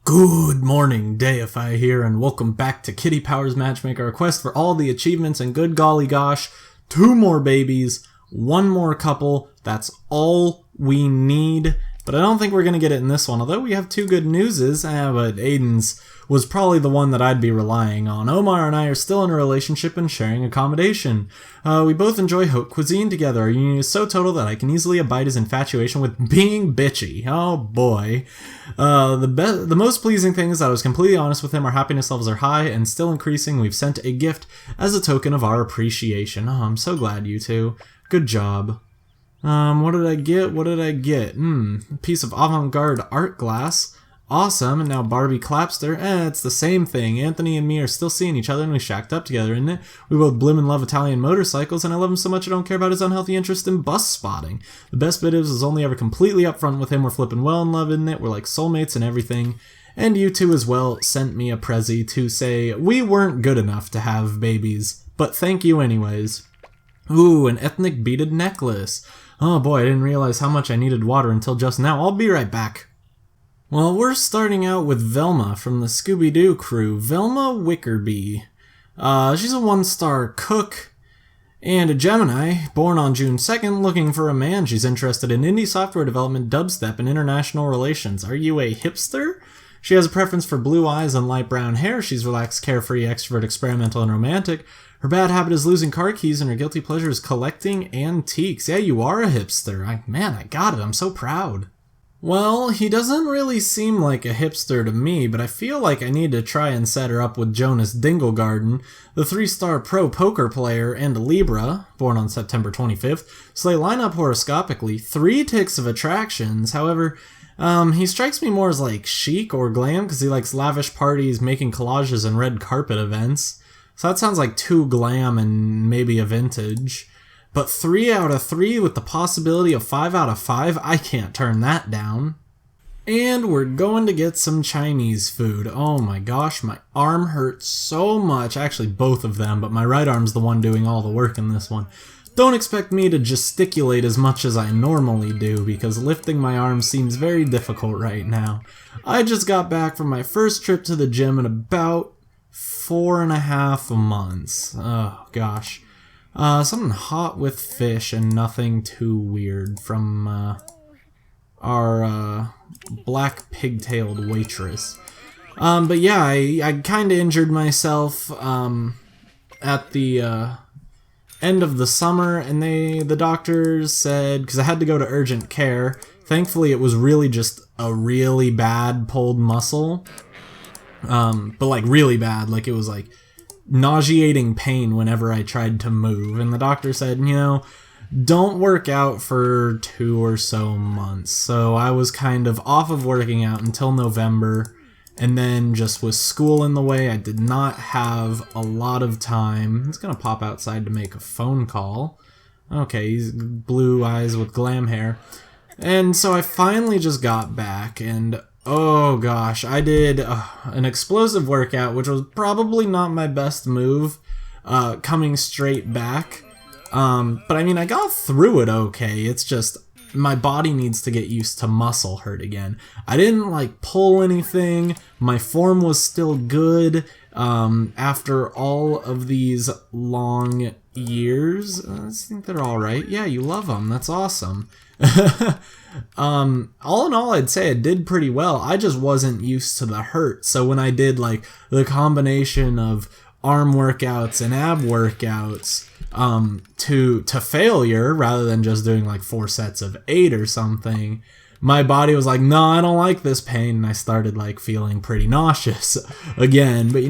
Good morning, Deify here, and welcome back to Kitty Powers Matchmaker, a quest for all the achievements, and good golly gosh, 2 more babies, 1 more couple, that's all we need. But I don't think we're going to get it in this one, although we have 2 good newses, but Aiden's was probably the one that I'd be relying on. Omar and I are still in a relationship and sharing accommodation. We both enjoy haute cuisine together. Our union is so total that I can easily abide his infatuation with being bitchy. Oh boy. The most pleasing thing is that I was completely honest with him. Our happiness levels are high and still increasing. We've sent a gift as a token of our appreciation. Oh, I'm so glad, you two. Good job. What did I get? A piece of avant-garde art glass. Awesome, and now Barbie Clapster. It's the same thing. Anthony and me are still seeing each other and we shacked up together, isn't it? We both blimmin' love Italian motorcycles, and I love him so much I don't care about his unhealthy interest in bus spotting. The best bit is I was only ever completely upfront with him. We're flipping well in love, isn't it? We're like soulmates and everything. And you two as well sent me a prezi to say we weren't good enough to have babies, but thank you anyways. Ooh, an ethnic beaded necklace. Oh boy, I didn't realize how much I needed water until just now. I'll be right back. Well, we're starting out with Velma from the Scooby-Doo crew. Velma Wickerby. She's a 1-star cook and a Gemini, born on June 2nd, looking for a man. She's interested in indie software development, dubstep, and international relations. Are you a hipster? She has a preference for blue eyes and light brown hair. She's relaxed, carefree, extrovert, experimental, and romantic. Her bad habit is losing car keys, and her guilty pleasure is collecting antiques. Yeah, you are a hipster. I got it. I'm so proud. Well, he doesn't really seem like a hipster to me, but I feel like I need to try and set her up with Jonas Dinglegarden, the 3-star pro poker player and a Libra, born on September 25th. So they line up horoscopically, 3 ticks of attractions. However, he strikes me more as like chic or glam because he likes lavish parties, making collages, and red carpet events. So that sounds like too glam and maybe a vintage. But 3 out of 3 with the possibility of 5 out of 5, I can't turn that down. And we're going to get some Chinese food. Oh my gosh, my arm hurts so much. Actually, both of them, but my right arm's the one doing all the work in this one. Don't expect me to gesticulate as much as I normally do, because lifting my arm seems very difficult right now. I just got back from my first trip to the gym in about 4.5 months. Oh gosh. Something hot with fish and nothing too weird from our black pigtailed waitress. But yeah, I kind of injured myself at the end of the summer, and the doctors said, because I had to go to urgent care, thankfully it was really just a really bad pulled muscle, but like really bad, like it was like nauseating pain whenever I tried to move, and the doctor said, don't work out for 2 or so months. So I was kind of off of working out until November, and then just with school in the way, I did not have a lot of time. He's gonna pop outside to make a phone call. Okay, he's blue eyes with glam hair. And so I finally just got back, and oh gosh, I did an explosive workout, which was probably not my best move, coming straight back. But I mean, I got through it okay. It's just my body needs to get used to muscle hurt again. I didn't like pull anything. My form was still good after all of these long years. I think they're all right. Yeah, you love them. That's awesome. All in all, I'd say I did pretty well. I just wasn't used to the hurt. So when I did like the combination of arm workouts and ab workouts to failure, rather than just doing like 4 sets of 8 or something, my body was like, no, I don't like this pain, and I started like feeling pretty nauseous again. But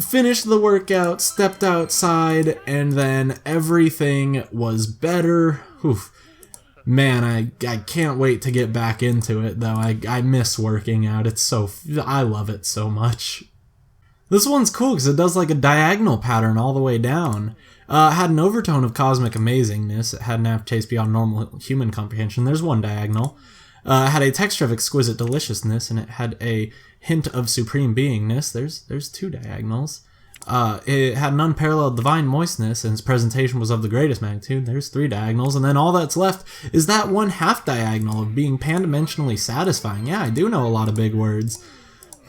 finished the workout, stepped outside, and then everything was better. Oof. Man, I can't wait to get back into it, though. I miss working out. I love it so much. This one's cool because it does like a diagonal pattern all the way down. It had an overtone of cosmic amazingness. It had an aftertaste beyond normal human comprehension. There's one diagonal. It had a texture of exquisite deliciousness, and it had a hint of supreme beingness. There's 2 diagonals. It had an unparalleled divine moistness, and its presentation was of the greatest magnitude. There's 3 diagonals, and then all that's left is that 1/2 diagonal of being pan-dimensionally satisfying. Yeah, I do know a lot of big words.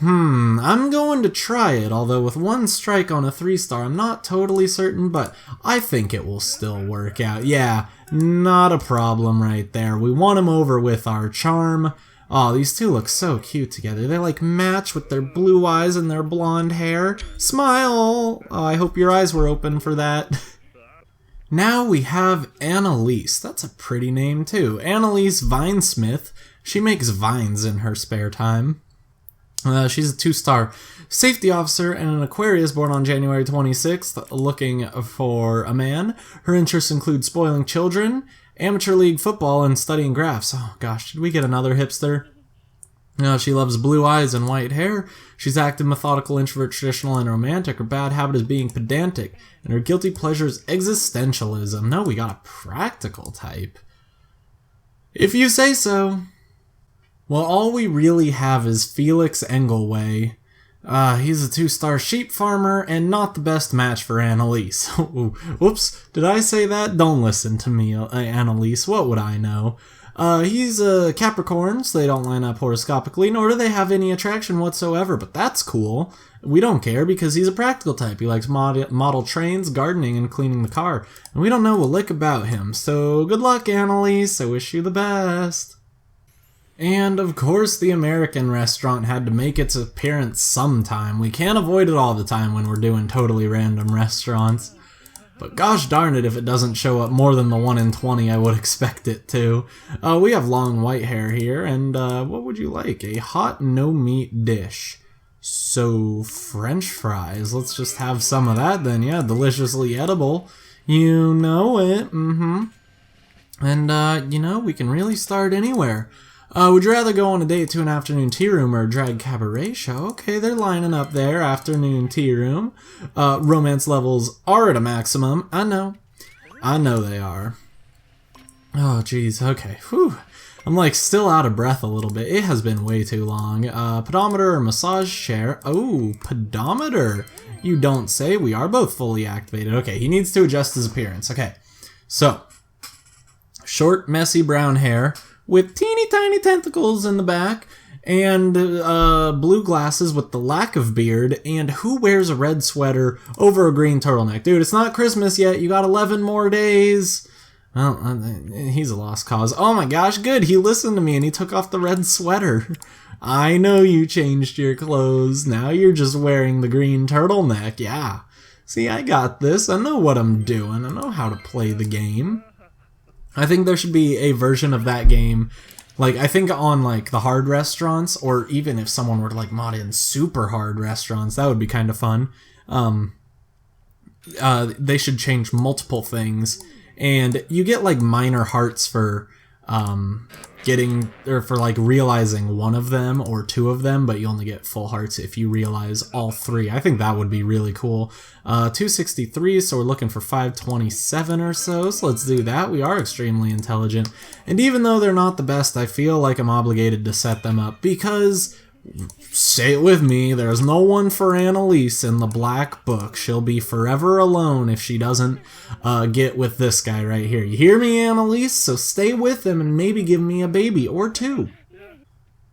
I'm going to try it, although with one strike on a 3-star, I'm not totally certain, but I think it will still work out. Yeah, not a problem right there. We won him over with our charm. Oh, these two look so cute together. They like match with their blue eyes and their blonde hair. Smile! Oh, I hope your eyes were open for that. Now we have Annalise. That's a pretty name too. Annalise Vinesmith. She makes vines in her spare time. She's a 2-star safety officer and an Aquarius born on January 26th, looking for a man. Her interests include spoiling children, amateur league football, and studying graphs. Oh gosh, did we get another hipster? She loves blue eyes and white hair. She's active, methodical, introvert, traditional, and romantic. Her bad habit is being pedantic, and her guilty pleasure is existentialism. No, we got a practical type. If you say so. Well, all we really have is Felix Engelway. He's a 2-star sheep farmer and not the best match for Annalise. Whoops, did I say that? Don't listen to me, Annalise. What would I know? He's a Capricorn, so they don't line up horoscopically, nor do they have any attraction whatsoever, but that's cool. We don't care because he's a practical type. He likes model trains, gardening, and cleaning the car. And we don't know a lick about him, so good luck, Annalise. I wish you the best. And, of course, the American restaurant had to make its appearance sometime. We can't avoid it all the time when we're doing totally random restaurants. But gosh darn it if it doesn't show up more than the 1 in 20 I would expect it to. We have long white hair here, and what would you like? A hot no-meat dish. So, French fries. Let's just have some of that then. Yeah, deliciously edible. You know it. And, you know, we can really start anywhere. Would you rather go on a date to an afternoon tea room or a drag cabaret show? Okay, they're lining up there, afternoon tea room. Romance levels are at a maximum. I know they are. Oh, geez, okay. Whew. I'm like still out of breath a little bit. It has been way too long. Pedometer or massage chair? Oh, pedometer. You don't say. We are both fully activated. Okay, he needs to adjust his appearance. Okay, so short, messy brown hair with teeny tiny tentacles in the back, and blue glasses with the lack of beard, and who wears a red sweater over a green turtleneck? Dude, it's not Christmas yet, you got 11 more days. Well, he's a lost cause. Oh my gosh, good, he listened to me and he took off the red sweater. I know you changed your clothes, now you're just wearing the green turtleneck, yeah. See, I got this, I know what I'm doing, I know how to play the game. I think there should be a version of that game, like, I think on, like, the hard restaurants, or even if someone were to, like, mod in super hard restaurants, that would be kind of fun. They should change multiple things, and you get, like, minor hearts for, realizing one of them or two of them, but you only get full hearts if you realize all three. I think that would be really cool. 263, so we're looking for 527 or so let's do that. We are extremely intelligent, and even though they're not the best, I feel like I'm obligated to set them up because, say it with me, there's no one for Annalise in the black book. She'll be forever alone if she doesn't get with this guy right here. You hear me, Annalise? So stay with him and maybe give me a baby or two.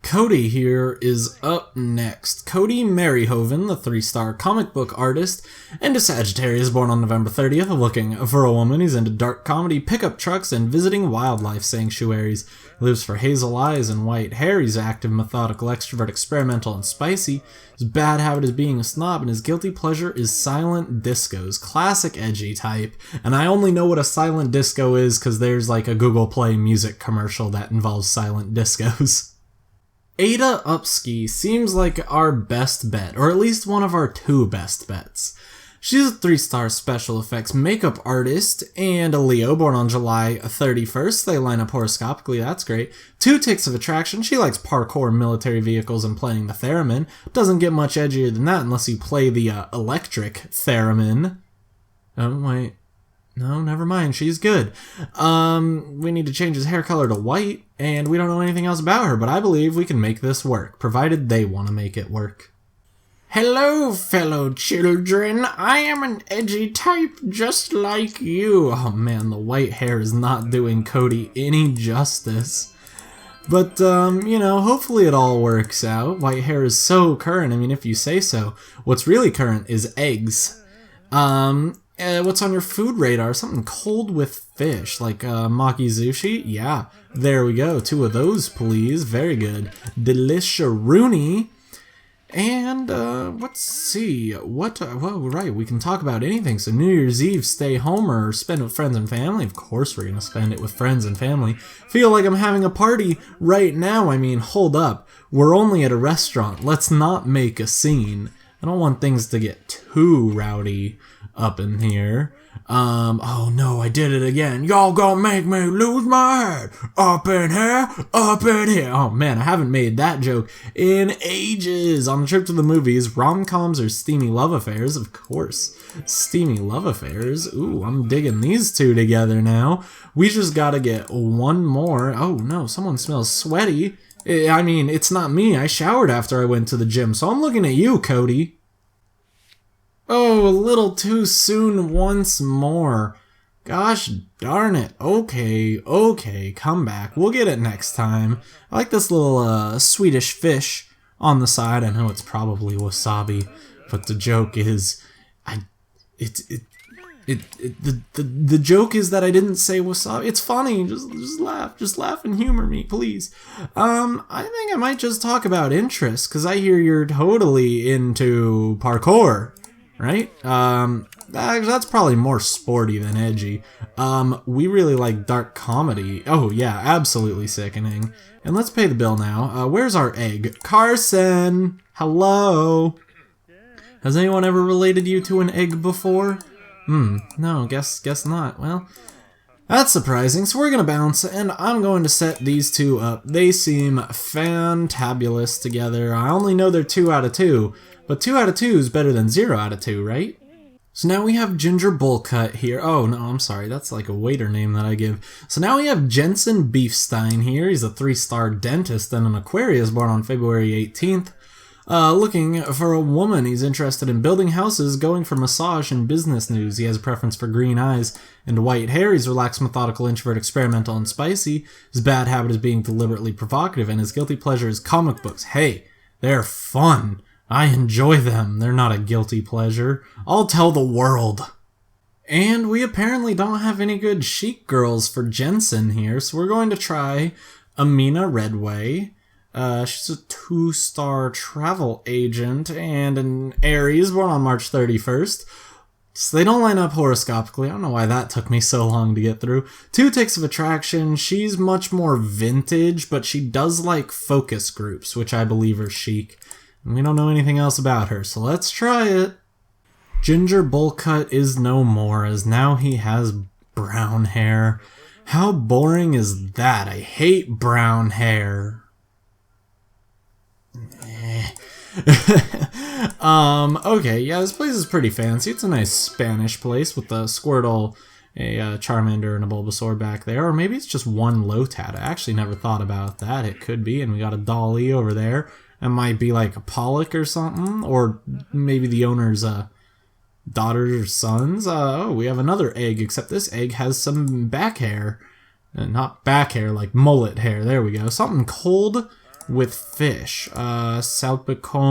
Cody here is up next. Cody Maryhoven, the 3-star comic book artist, and a Sagittarius born on November 30th, looking for a woman. He's into dark comedy, pickup trucks, and visiting wildlife sanctuaries. He lives for hazel eyes and white hair. He's active, methodical, extrovert, experimental, and spicy. His bad habit is being a snob, and his guilty pleasure is silent discos. Classic edgy type. And I only know what a silent disco is because there's like a Google Play music commercial that involves silent discos. Ada Upski seems like our best bet, or at least one of our 2 best bets. She's a 3-star special effects makeup artist and a Leo born on July 31st. They line up horoscopically, that's great. 2 ticks of attraction. She likes parkour, military vehicles, and playing the theremin. Doesn't get much edgier than that unless you play the electric theremin. Oh, wait. No, never mind. She's good. We need to change his hair color to white, and we don't know anything else about her, but I believe we can make this work, provided they want to make it work. Hello, fellow children. I am an edgy type just like you. Oh man, the white hair is not doing Cody any justice. But, you know, hopefully it all works out. White hair is so current, I mean, if you say so. What's really current is eggs. What's on your food radar? Something cold with fish, like makizushi? Yeah, there we go. 2 of those, please. Very good. Delisharoonie. And, let's see, well, right, we can talk about anything. So New Year's Eve, stay home or spend it with friends and family? Of course we're gonna spend it with friends and family. Feel like I'm having a party right now. I mean, hold up. We're only at a restaurant. Let's not make a scene. I don't want things to get too rowdy up in here. Oh no, I did it again. Y'all gonna make me lose my head. Up in here, up in here. Oh man, I haven't made that joke in ages. On the trip to the movies, rom-coms or steamy love affairs? Of course, steamy love affairs. Ooh, I'm digging these 2 together now. We just gotta get one more. Oh no, someone smells sweaty. I mean, it's not me. I showered after I went to the gym, so I'm looking at you, Cody. Oh, a little too soon once more. Gosh darn it. Okay, come back. We'll get it next time. I like this little Swedish fish on the side. I know it's probably wasabi, but the joke is, the joke is that I didn't say wasabi. It's funny. Just laugh and humor me, please. I think I might just talk about interests, because I hear you're totally into parkour. Right? That's probably more sporty than edgy. We really like dark comedy. Oh yeah, absolutely sickening. And let's pay the bill now. Where's our egg? Carson! Hello? Has anyone ever related you to an egg before? No, guess not. Well, that's surprising. So we're gonna bounce, and I'm going to set these 2 up. They seem fantabulous together. I only know they're 2 out of 2. But 2 out of 2 is better than 0 out of 2, right? So now we have Ginger Bullcut here. Oh, no, I'm sorry. That's like a waiter name that I give. So now we have Jensen Beefstein here. He's a 3-star dentist and an Aquarius born on February 18th. Looking for a woman. He's interested in building houses, going for massage and business news. He has a preference for green eyes and white hair. He's relaxed, methodical, introvert, experimental, and spicy. His bad habit is being deliberately provocative, and his guilty pleasure is comic books. Hey, they're fun. I enjoy them. They're not a guilty pleasure. I'll tell the world. And we apparently don't have any good chic girls for Jensen here, so we're going to try Amina Redway. She's a 2-star travel agent and an Aries born on March 31st. So they don't line up horoscopically. I don't know why that took me so long to get through. 2 ticks of attraction. She's much more vintage, but she does like focus groups, which I believe are chic. And we don't know anything else about her, so let's try it. Ginger Bullcut is no more, as now he has brown hair. How boring is that? I hate brown hair. Okay, yeah, this place is pretty fancy. It's a nice Spanish place with a Squirtle, a Charmander, and a Bulbasaur back there. Or maybe it's just one Lotad. I actually never thought about that. It could be, and we got a Dolly over there. It might be like a Pollock or something, or maybe the owner's daughters or sons. Oh, we have another egg, except this egg has some back hair. Not back hair, like mullet hair. There we go. Something cold with fish. Salpicón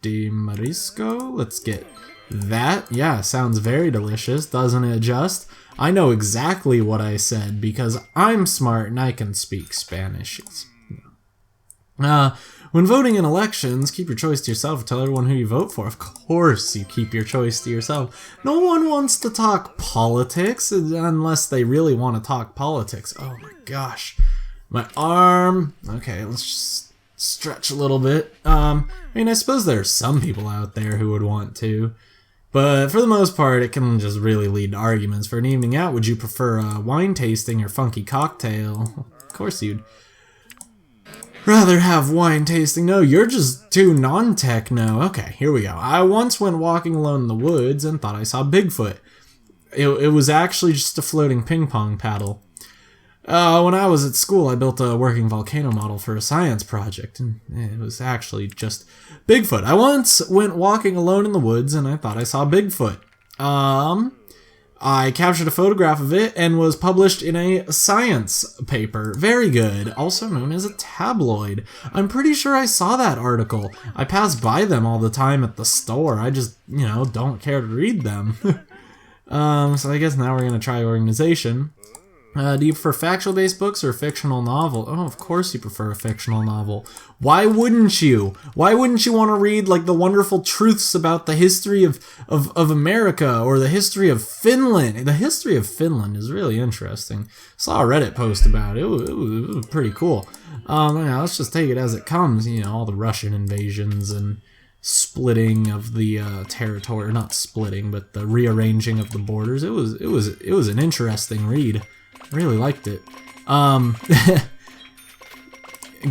de marisco. Let's get that. Yeah, sounds very delicious, doesn't it just? I know exactly what I said because I'm smart and I can speak Spanish. When voting in elections, keep your choice to yourself. Tell everyone who you vote for. Of course you keep your choice to yourself. No one wants to talk politics unless they really want to talk politics. Oh my gosh. My arm. Okay, let's just stretch a little bit. I mean, I suppose there are some people out there who would want to. But for the most part, it can just really lead to arguments. For an evening out, would you prefer wine tasting or funky cocktail? Of course you'd rather have wine tasting. No, you're just too non-techno. Okay, here we go. I once went walking alone in the woods and thought I saw Bigfoot. It was actually just a floating ping pong paddle. When I was at school, I built a working volcano model for a science project, and it was actually just Bigfoot. I once went walking alone in the woods and I thought I saw Bigfoot. I captured a photograph of it and was published in a science paper. Very good. Also known as a tabloid. I'm pretty sure I saw that article. I pass by them all the time at the store. I just, don't care to read them. So I guess now we're going to try organization. Do you prefer factual-based books or a fictional novel? Oh, of course you prefer a fictional novel. Why wouldn't you? Why wouldn't you want to read, like, the wonderful truths about the history of America or the history of Finland? The history of Finland is really interesting. Saw a Reddit post about it. It was pretty cool. Let's just take it as it comes. All the Russian invasions and splitting of the territory. Not splitting, but the rearranging of the borders. It was an interesting read. Really liked it.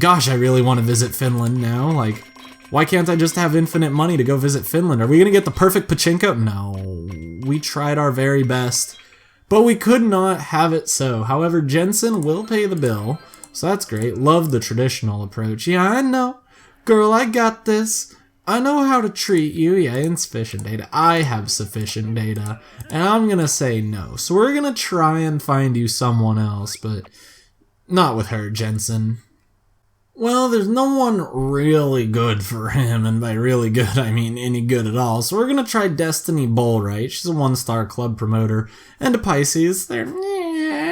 Gosh, I really want to visit Finland now. Like, why can't I just have infinite money to go visit Finland? Are we gonna get the perfect pachinko? No. We tried our very best, but we could not have it so. However, Jensen will pay the bill, so that's great. Love the traditional approach. Yeah, I know. Girl, I got this. I know how to treat you. Yeah, insufficient data. I have sufficient data. And I'm gonna say no. So we're gonna try and find you someone else, but not with her, Jensen. Well, there's no one really good for him, and by really good, I mean any good at all. So we're gonna try Destiny Bullright. She's a 1-star club promoter. And a Pisces. They're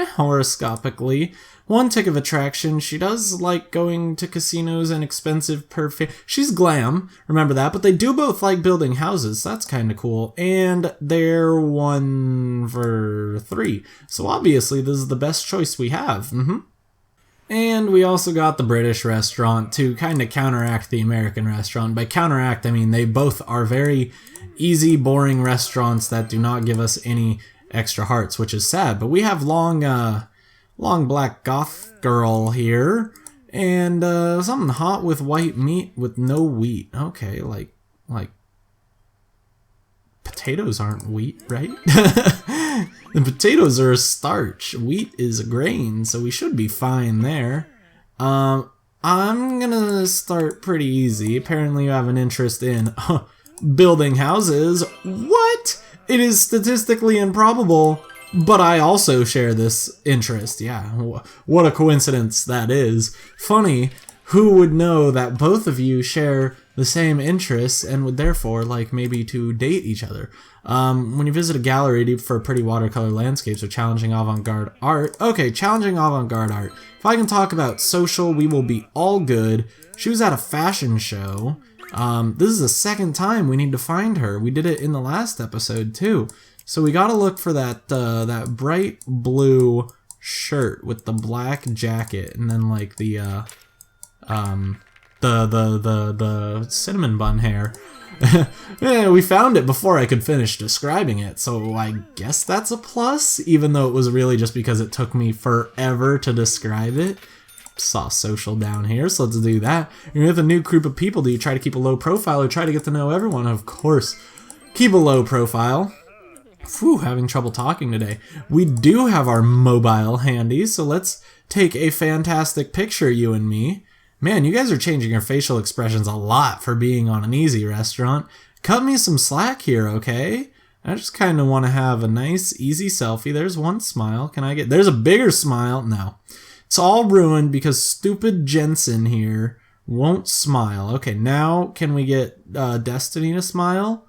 horoscopically. One tick of attraction, she does like going to casinos and expensive perfume. She's glam, remember that, but they do both like building houses, so that's kind of cool. And they're 1 for 3, so obviously this is the best choice we have. And we also got the British restaurant to kind of counteract the American restaurant. By counteract, I mean they both are very easy, boring restaurants that do not give us any extra hearts, which is sad. But we have long black goth girl here, and something hot with white meat with no wheat. Okay, like potatoes aren't wheat, right? The potatoes are a starch. Wheat is a grain, so we should be fine there. I'm gonna start pretty easy. Apparently you have an interest in building houses. What? It is statistically improbable, but I also share this interest. Yeah, what a coincidence that is. Funny, who would know that both of you share the same interests and would therefore like maybe to date each other? When you visit a gallery, do you prefer pretty watercolor landscapes or challenging avant-garde art? Okay, challenging avant-garde art. If I can talk about social, we will be all good. She was at a fashion show. This is the second time we need to find her. We did it in the last episode too. So we gotta look for that that bright blue shirt with the black jacket and then like the cinnamon bun hair. Yeah, we found it before I could finish describing it, so I guess that's a plus, even though it was really just because it took me forever to describe it. Saw social down here, so let's do that. You're with a new group of people. Do you try to keep a low profile or try to get to know everyone? Of course, keep a low profile. Phew, having trouble talking today. We do have our mobile handy, so let's take a fantastic picture, you and me. Man, you guys are changing your facial expressions a lot for being on an easy restaurant. Cut me some slack here, okay? I just kind of want to have a nice, easy selfie. There's one smile. Can I get... There's a bigger smile. No. It's all ruined because stupid Jensen here won't smile. Okay, now can we get Destiny to smile?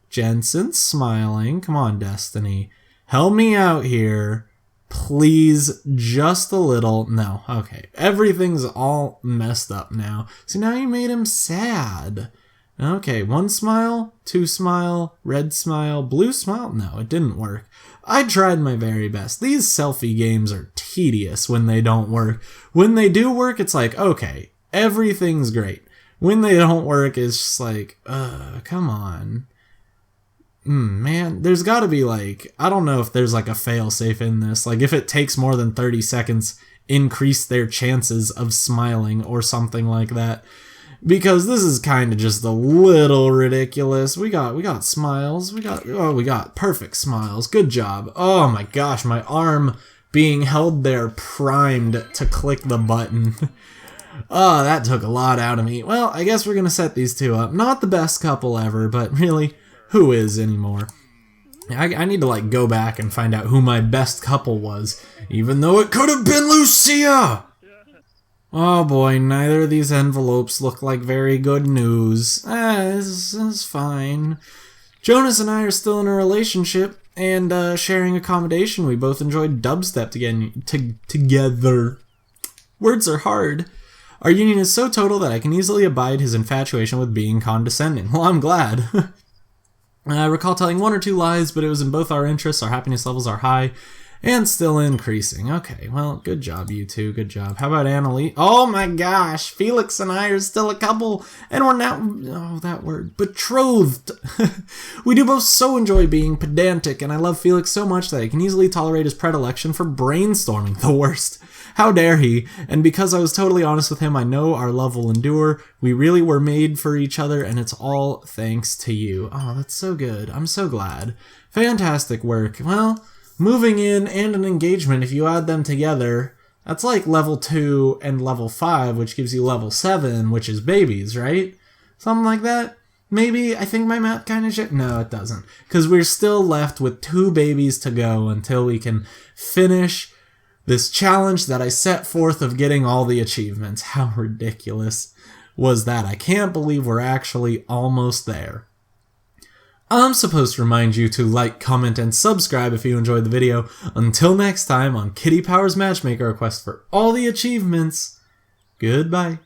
Jensen's smiling. Come on, Destiny. Help me out here. Please, just a little. No, okay. Everything's all messed up now. So now you made him sad. Okay, 1 smile, 2 smile, red smile, blue smile. No, it didn't work. I tried my very best. These selfie games are tedious when they don't work. When they do work, it's like, okay, everything's great. When they don't work, it's just like, come on. Man, there's gotta be like, I don't know if there's like a fail-safe in this. Like if it takes more than 30 seconds, increase their chances of smiling or something like that. Because this is kind of just a little ridiculous. We got smiles. We got perfect smiles. Good job. Oh my gosh, my arm being held there primed to click the button. Oh, that took a lot out of me. Well, I guess we're gonna set these two up. Not the best couple ever, but really, who is anymore? I need to like go back and find out who my best couple was, even though it could have been Lucia! Oh boy, neither of these envelopes look like very good news. This is fine. Jonas and I are still in a relationship and sharing accommodation. We both enjoyed dubstep together. Words are hard. Our union is so total that I can easily abide his infatuation with being condescending. Well, I'm glad. I recall telling 1 or 2 lies, but it was in both our interests. Our happiness levels are high and still increasing. Okay, well, good job, you two. Good job. How about Annalie? Oh my gosh, Felix and I are still a couple, and we're now, oh, that word, betrothed. We do both so enjoy being pedantic, and I love Felix so much that I can easily tolerate his predilection for brainstorming. The worst. How dare he? And because I was totally honest with him, I know our love will endure. We really were made for each other, and it's all thanks to you. Oh, that's so good. I'm so glad. Fantastic work. Well, moving in and an engagement, if you add them together, that's like level 2 and level 5, which gives you level 7, which is babies, right? Something like that? Maybe. I think my math kind of shit. No, it doesn't. Because we're still left with 2 babies to go until we can finish this challenge that I set forth of getting all the achievements. How ridiculous was that? I can't believe we're actually almost there. I'm supposed to remind you to like, comment, and subscribe if you enjoyed the video. Until next time on Kitty Powers Matchmaker, a quest for all the achievements. Goodbye.